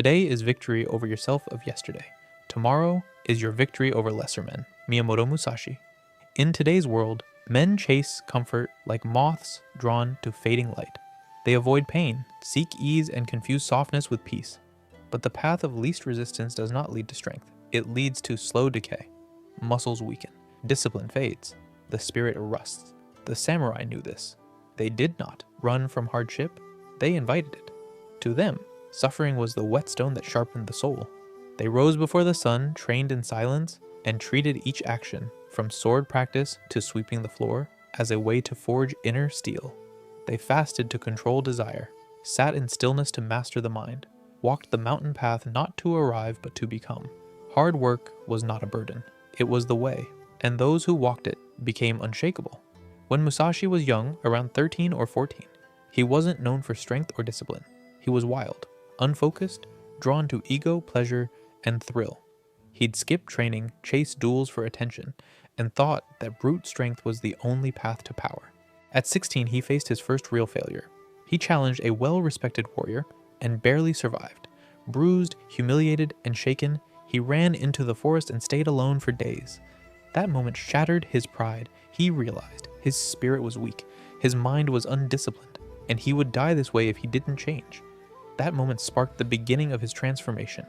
Today is victory over yourself of yesterday. Tomorrow is your victory over lesser men. Miyamoto Musashi. In today's world, men chase comfort like moths drawn to fading light. They avoid pain, seek ease, and confuse softness with peace. But the path of least resistance does not lead to strength. It leads to slow decay. Muscles weaken. Discipline fades. The spirit rusts. The samurai knew this. They did not run from hardship. They invited it. To them, suffering was the whetstone that sharpened the soul. They rose before the sun, trained in silence, and treated each action, from sword practice to sweeping the floor, as a way to forge inner steel. They fasted to control desire, sat in stillness to master the mind, walked the mountain path not to arrive but to become. Hard work was not a burden. It was the way, and those who walked it became unshakable. When Musashi was young, around 13 or 14, he wasn't known for strength or discipline. He was wild, unfocused, drawn to ego, pleasure, and thrill. He'd skip training, chase duels for attention, and thought that brute strength was the only path to power. At 16, he faced his first real failure. He challenged a well-respected warrior and barely survived. Bruised, humiliated, and shaken, he ran into the forest and stayed alone for days. That moment shattered his pride. He realized his spirit was weak, his mind was undisciplined, and he would die this way if he didn't change. That moment sparked the beginning of his transformation.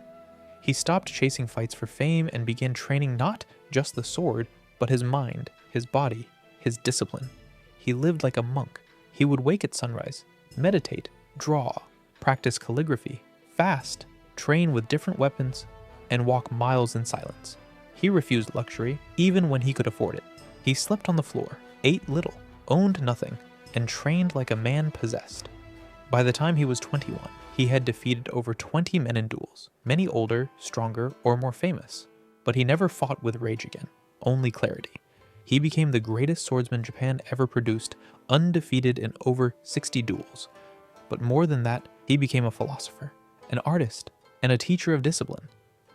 He stopped chasing fights for fame and began training not just the sword, but his mind, his body, his discipline. He lived like a monk. He would wake at sunrise, meditate, draw, practice calligraphy, fast, train with different weapons, and walk miles in silence. He refused luxury, even when he could afford it. He slept on the floor, ate little, owned nothing, and trained like a man possessed. By the time he was 21, he had defeated over 20 men in duels, many older, stronger, or more famous. But he never fought with rage again, only clarity. He became the greatest swordsman Japan ever produced, undefeated in over 60 duels. But more than that, he became a philosopher, an artist, and a teacher of discipline.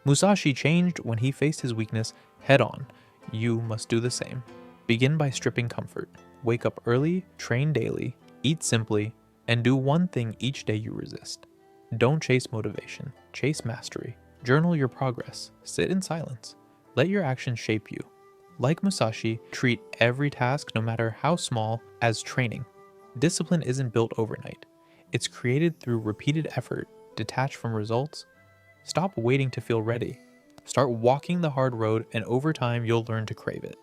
Musashi changed when he faced his weakness head on. You must do the same. Begin by stripping comfort. Wake up early, train daily, eat simply, and do one thing each day you resist. Don't chase motivation, chase mastery. Journal your progress, sit in silence. Let your actions shape you. Like Musashi, treat every task, no matter how small, as training. Discipline isn't built overnight. It's created through repeated effort, detached from results. Stop waiting to feel ready. Start walking the hard road, and over time you'll learn to crave it.